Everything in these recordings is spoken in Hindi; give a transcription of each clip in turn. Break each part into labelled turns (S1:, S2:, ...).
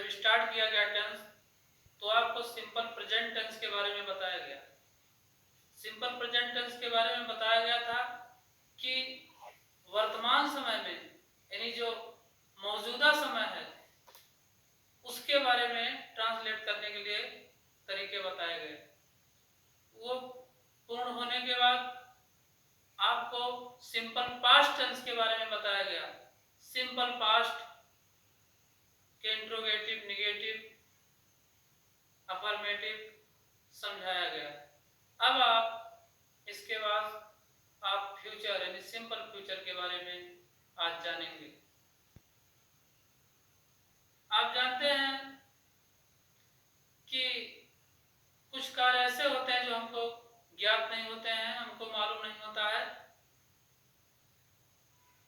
S1: जब स्टार्ट किया गया टेंस तो आपको सिंपल प्रेजेंट टेंस के बारे में बताया गया। सिंपल प्रेजेंट टेंस के बारे में बताया गया था कि वर्तमान समय में यानी जो मौजूदा समय है उसके बारे में ट्रांसलेट करने के लिए तरीके बताए गए। वो पूर्ण होने के बाद आपको सिंपल पास्ट टेंस के बारे में बताया गया। सिंपल पास्ट के इंट्रोगेटिव, नेगेटिव, अफर्मेटिव समझाया गया। अब आप इसके बाद आप फ्यूचर यानी सिंपल फ्यूचर के बारे में आज जानेंगे। आप जानते हैं कि कुछ कार्य ऐसे होते हैं जो हमको ज्ञात नहीं होते हैं, हमको मालूम नहीं होता है,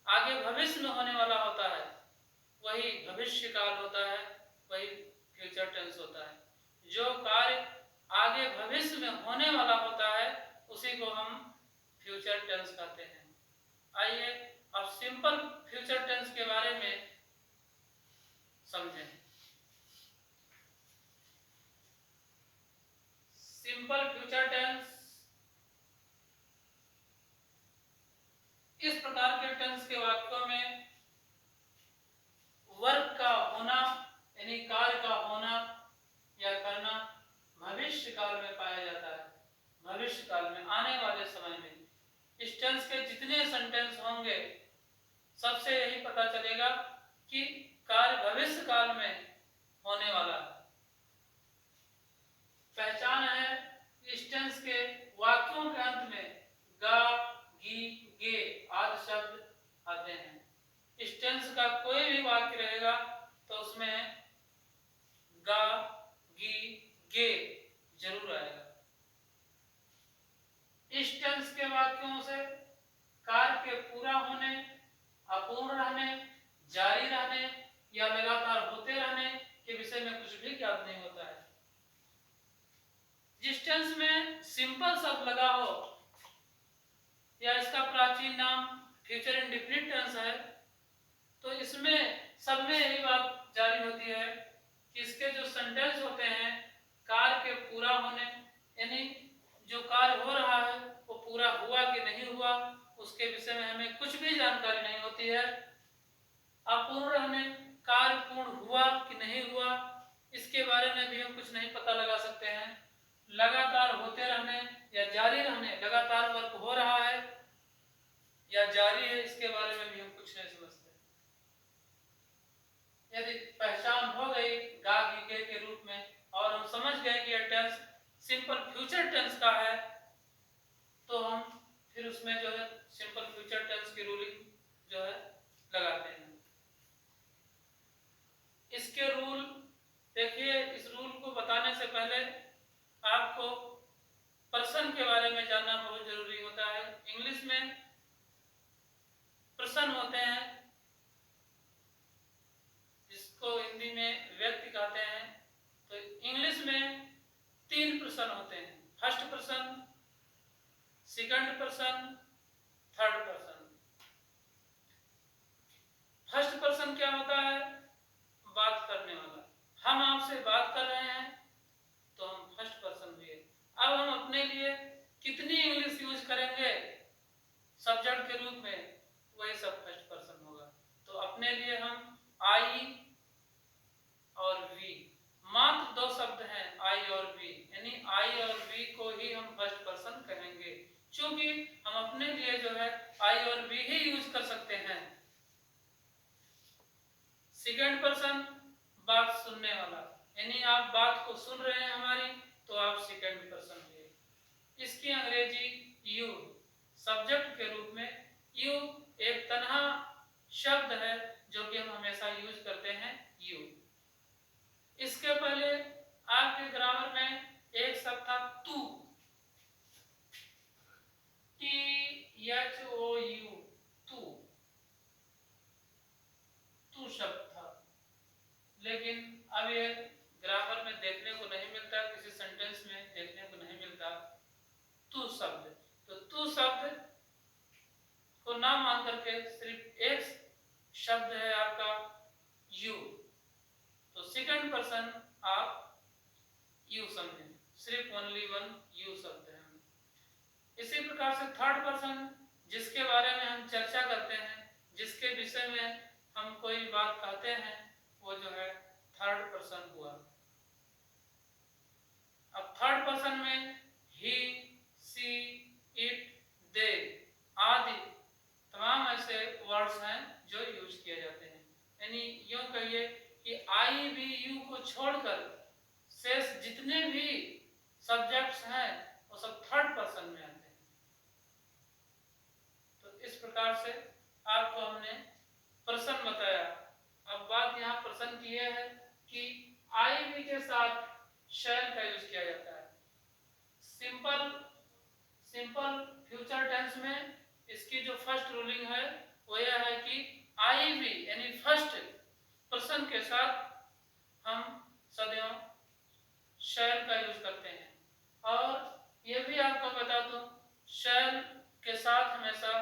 S1: आगे भविष्य में होने वाला होता है, वही भविष्य काल होता है, वही फ्यूचर टेंस होता है। जो कार्य आगे भविष्य में होने वाला होता है उसी को हम फ्यूचर टेंस कहते हैं। आइए अब सिंपल फ्यूचर टेंस के बारे में समझें। सिंपल फ्यूचर टेंस इस प्रकार के टेंस के वाक्यों में वर्क का होना यानी कार्य का होना या करना भविष्य काल में पाया जाता है। भविष्य काल में, आने वाले समय में इस टेंस के जितने सेंटेंस होंगे सबसे यही पता चलेगा कि कार्य भविष्य काल में होने वाला है। पहचान है इस टेंस के वाक्यों के अंत में गा, गी, गे आदि शब्द आते हैं। इस टेंस का कोई भी वाक्य रहेगा तो उसमें गा, गी, गे जरूर आएगा। इस टेंस के वाक्यों से कार्य के पूरा होने, अपूर्ण रहने, जारी रहने या लगातार होते रहने के विषय में कुछ भी ज्ञात नहीं होता है। जिस टेंस में सिंपल शब्द लगा हो या इसका प्राचीन नाम फ्यूचर इंडेफिनिट टेंस है, तो इसमें सब में यही बात जारी होती है कि इसके जो सेंटेंस होते हैं कार्य के पूरा होने यानी जो कार्य हो रहा है वो पूरा हुआ कि नहीं हुआ उसके विषय में हमें कुछ भी जानकारी नहीं होती है। अपूर्ण रहने, कार्य पूर्ण हुआ कि नहीं हुआ इसके बारे में भी हम कुछ नहीं पता लगा सकते हैं। लगातार होते रहने या जारी रहने, लगातार वर्क हो रहा है या जारी है, इसके बारे में भी हम कुछ नहीं समझते। यदि पहचान हो गई गा, गी, गे के रूप में और हम समझ गए कि यह टेंस सिंपल फ्यूचर टेंस का है तो हम फिर उसमें जो है सिंपल फ्यूचर टेंस की रूलिंग जो है लगाते हैं। इसके रूल देखिए, इस रूल को बताने से पहले आपको पर्सन के बारे में जानना बहुत जरूरी होता है। इंग्लिश में पर्सन होते हैं जिसको हिंदी में व्यक्ति कहते हैं। तो इंग्लिश में 3 पर्सन होते हैं, first person, second person, third person. First person क्या होता है? बात करने वाला। हम आपसे बात कर रहे हैं तो हम फर्स्ट पर्सन हुए। अब हम अपने लिए कितनी इंग्लिश यूज करेंगे सब्जेक्ट के रूप में, वही सब फर्स्ट पर्सन होगा। तो अपने लिए हम आई और वी, मात्र 2 शब्द हैं आई और वी, यानी आई और वी को ही हम फर्स्ट पर्सन कहेंगे क्योंकि हम अपने लिए जो है आई और वी ही यूज कर सकते हैं। सेकंड पर्सन बात सुनने वाला, यानी आप बात को सुन रहे हैं हमारी तो आप सेकंड पर्सन हुए। इसकी अंग्रेजी यू, सब्जेक्ट के रूप में यू एक तन्हा शब्द है जो कि हम हमेशा यूज करते हैं यू। इसके पहले आपके ग्रामर में एक शब्द था तू, THOU, तू शब्द था, लेकिन अब ये ग्रामर में देखने को नहीं मिलता, किसी सेंटेंस में देखने को नहीं मिलता तू शब्द। तो तू शब्द को ना मान करके सिर्फ एक शब्द है आपका यू। तो सेकंड पर्सन आप यू समझें, सिर्फ ओनली वन यू शब्द है। इसी प्रकार से थर्ड पर्सन जिसके बारे में हम चर्चा करते हैं, जिसके विषय में हम कोई बात कहते हैं, वो जो है थर्ड पर्सन हुआ। अब थर्ड पर्सन में ही, सी, इट, दे आदि तमाम ऐसे वर्ड्स हैं जो यूज किए जाते हैं। यानी यूं कहिए कि आई भी यू को छोड़कर शेष जितने भी सब्जेक्ट्स हैं वो सब थर्ड पर्सन में आते हैं। तो इस प्रकार से आपको हमने पर्सन बताया। अब बात यहाँ पर्सन की यह है कि आई भी के साथ शैल का यूज किया जाता है। सिंपल फ्यूचर टेंस में इसकी जो फर्स्ट रूलिंग है वो यह है कि आई भी यानी फर्स्ट पर्सन के साथ हम सदैव शैल का यूज करते हैं। और यह भी आपको बता दूं, शैल के साथ हमेशा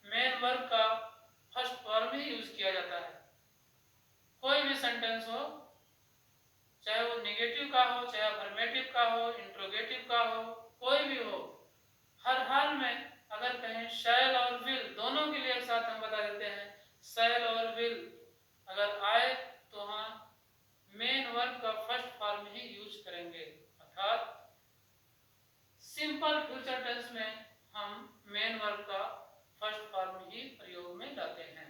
S1: मेन वर्ब का फर्स्ट फॉर्म ही यूज किया जाता है। कोई भी सेंटेंस हो, चाहे वो नेगेटिव का हो, चाहे अफर्मेटिव का हो, इंट्रोगेटिव का हो, कोई भी हो, हर हाल में अगर कहें शैल और विल दोनों के लिए एक साथ हम बता देते हैं, शैल और विल अगर आए तो हम मेन वर्ब का फर्स्ट फॉर्म ही यूज करेंगे। अर्थात सिंपल फ्यूचर टेंस में हम मेन वर्ब का फर्स्ट फॉर्म ही प्रयोग में लाते हैं।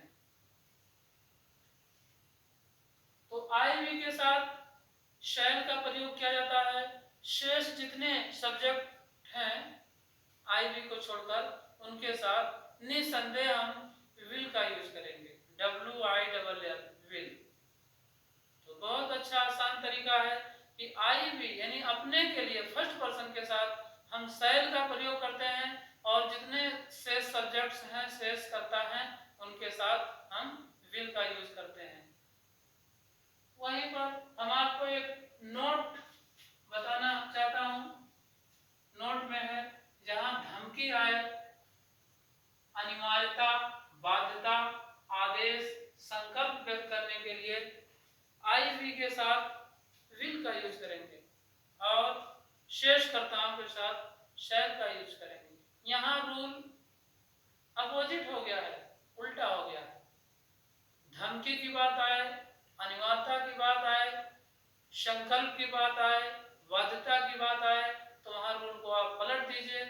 S1: तो आई वी के साथ शैल का प्रयोग किया जाता है। शेष जितने सब्जेक्ट हैं आई वी को छोड़कर उनके साथ निसंदेह हम विल का यूज करेंगे, WILL विल। तो बहुत अच्छा आसान तरीका है कि आई वी यानी अपने के लिए फर्स्ट पर्सन के साथ हम शैल का प्रयोग करते हैं और जितने शेष सब्जेक्ट्स हैं, शेष कर्ता हैं, उनके साथ हम विल का यूज करते हैं। वहीं पर हम आपको एक नोट बताना चाहता हूं। नोट में है जहां धमकी आए, अनिवार्यता, बाध्यता, आदेश, संकल्प व्यक्त करने के लिए आई वी के साथ विल का यूज करेंगे और शेष कर्ताओं के साथ शैल का यूज करेंगे। यहाँ रूल अपोजिट हो गया है, उल्टा हो गया है। धमकी की बात आए, अनिवार्यता की बात आए, संकल्प की बात आए, बाध्यता की बात आए, तो वहां रूल को आप पलट दीजिए।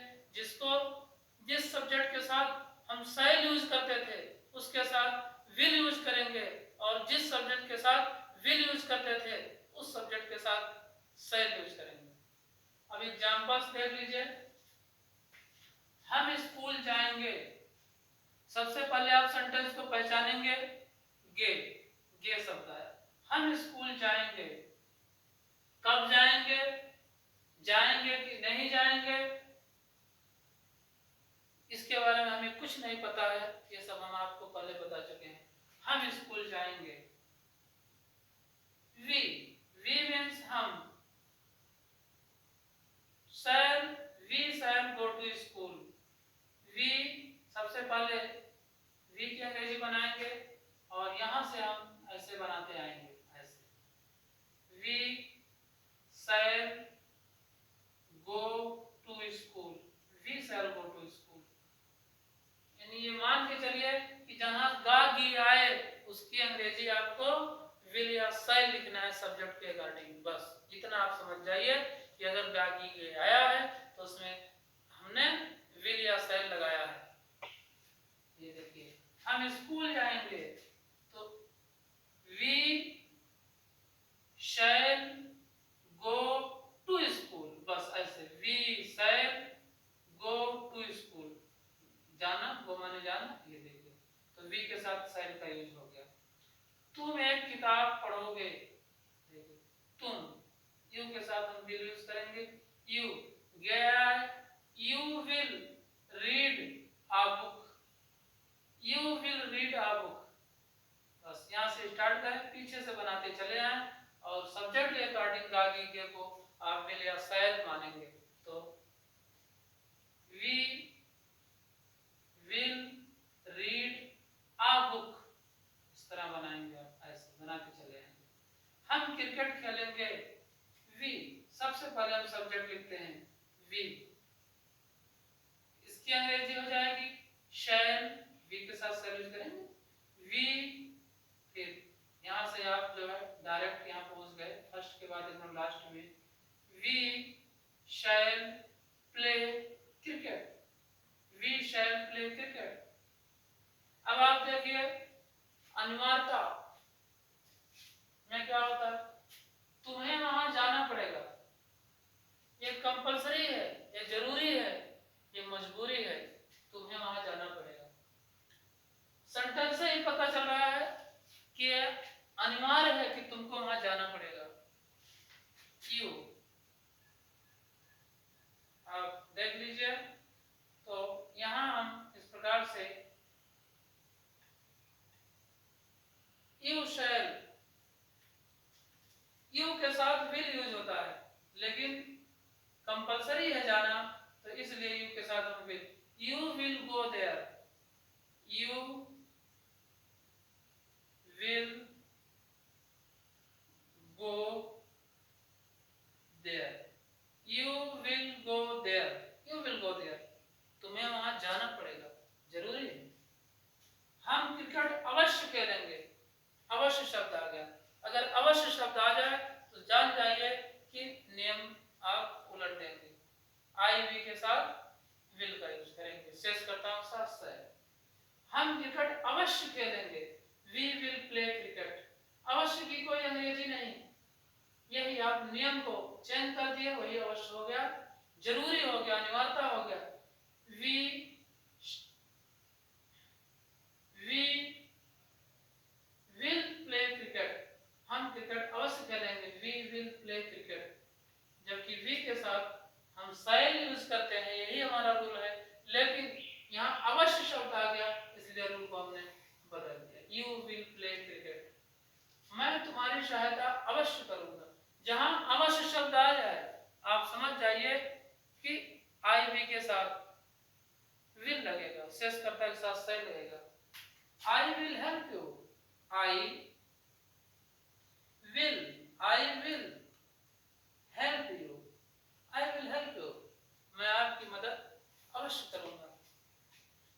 S1: जिस सब्जेक्ट के साथ हम शैल यूज करते थे उसके साथ विल यूज करेंगे और जिस सब्जेक्ट के साथ विल यूज करते थे उस सब्जेक्ट के साथ शैल यूज करेंगे। अब एग्जांपल्स देख लीजिए। हम स्कूल जाएंगे, सबसे पहले आप सेंटेंस को पहचानेंगे, गे शब्द है। हम स्कूल जाएंगे, कब जाएंगे, जाएंगे कि नहीं जाएंगे, इसके बारे में हमें कुछ नहीं पता है, ये सब हम आपको पहले बता चुके हैं। हम स्कूल जाएंगे। वी मीन्स हम। We shall go to school. We सबसे पहले वी की अंग्रेजी बनाएंगे और यहां से हम ऐसे बनाते आएंगे, ऐसे we shall go to school. We shall go to school. यानी ये मान के चलिए कि जहां गा गी आए उसकी अंग्रेजी आपको विल या शैल लिखना है सब्जेक्ट के अकॉर्डिंग। बस इतना आप समझ जाइए कि अगर गा गी आया है तो उसमें हमने विल या शैल लगाया है। ये देखिए, हम स्कूल जाएंगे तो we shall go to school. बस ऐसे we shall go to school. जाना, गो माने जाना, ये देखिए। तो वी के साथ शैल का यूज हो गया। तुम एक किताब पढ़ोगे, देखिए तुम, यू के साथ हम विल यूज करेंगे। यू गया, you will read a book. You will read a book. बस यहां से स्टार्ट करें, पीछे से बनाते चले आए और सब्जेक्ट के अकॉर्डिंग आगे के को आप विल या शैल मानेंगे। तो we will read a book, इस तरह बनाएंगे आप, ऐसे बनाते चले आएंगे। हम क्रिकेट खेलेंगे, वी, सबसे पहले हम सब्जेक्ट लिखते हैं वी, इसकी अंग्रेजी हो जाएगी शैल, वी के साथ शैल यूज करेंगे, वी, फिर यहां से आप जो है डायरेक्ट यहां पहुंच गए फर्स्ट के बाद एकदम लास्ट में, we shall play cricket, we shall play cricket. अब आप देखिए अनिवार्यता में क्या होता है, तुम्हें वहां जाना पड़ेगा, ये कंपलसरी है, ये जरूरी है, ये मजबूरी है, तुम्हें वहां जाना पड़ेगा। सेंटेंस से ही पता चल रहा है कि अनिवार्य है कि तुमको वहां जाना पड़ेगा। यू, आप देख लीजिए, तो यहां हम इस प्रकार से यू शैल, यू के साथ विल यूज होता है, लेकिन कंपलसरी है जाना, तो इसलिए यू के साथ हम will, you will go there, you will go there, you will go there, you will go there, तुम्हें वहां जाना पड़ेगा, जरूरी है। हम क्रिकेट अवश्य खेलेंगे, अवश्य शब्द आ गया, अगर अवश्य शब्द आ जाए तो जान जाइए कि नियम आप उलट देंगे, आई वी के साथ विल का यूज करेंगे, शेष करता हूं साथ से, हम क्रिकेट अवश्य खेलेंगे, वी विल प्ले क्रिकेट, अवश्य की कोई अंग्रेजी नहीं, यही आप नियम को चेंज कर दिए, वही अवश्य हो गया, जरूरी हो गया, अनिवार्यता हो गया, वी विल प्ले क्रिकेट, हम क्रिकेट अवश्य खेलेंगे, वी विल प्ले क्रिकेट, जबकि वी के साथ हम शैल यूज करते हैं, यही हमारा रूल है, लेकिन यहाँ अवश्य शब्द आ गया, इसलिए रूल को हमने बदल दिया, यू विल प्ले क्रिकेट, मैं तुम्हारी सहायता अवश्य करूंगा। जहां अवश्य शब्द आ जाए आप समझ जाइए कि आई वी के साथ विल लगेगा, शेषकर्ता के साथ शैल लगेगा, I will help you, I will help you, I will help you, मैं आपकी मदद अवश्य करूंगा।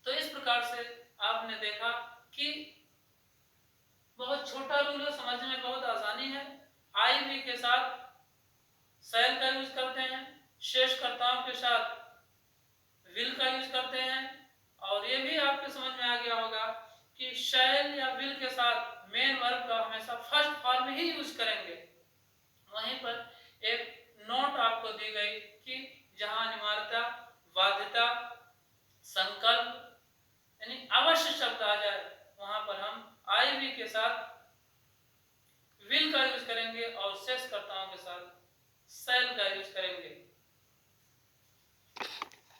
S1: तो इस प्रकार से आपने देखा कि बहुत छोटा रूल है, समझने में बहुत आसानी है, आई वी के साथ शैल का यूज करते हैं, शेषकर्ताओं के साथ विल का यूज करते हैं, और ये भी आपके समझ में आ गया होगा कि शैल या विल के साथ मेन वर्ब का हमेशा फर्स्ट फॉर्म ही यूज करेंगे। वहीं पर एक नोट आपको दी गई कि जहां अनिवार्यता, बाध्यता, संकल्प यानी अवश्य शब्द आ जाए, वहां पर हम आई वी के साथ विल का यूज करेंगे और शेषकर्ताओं के साथ शैल का यूज करेंगे।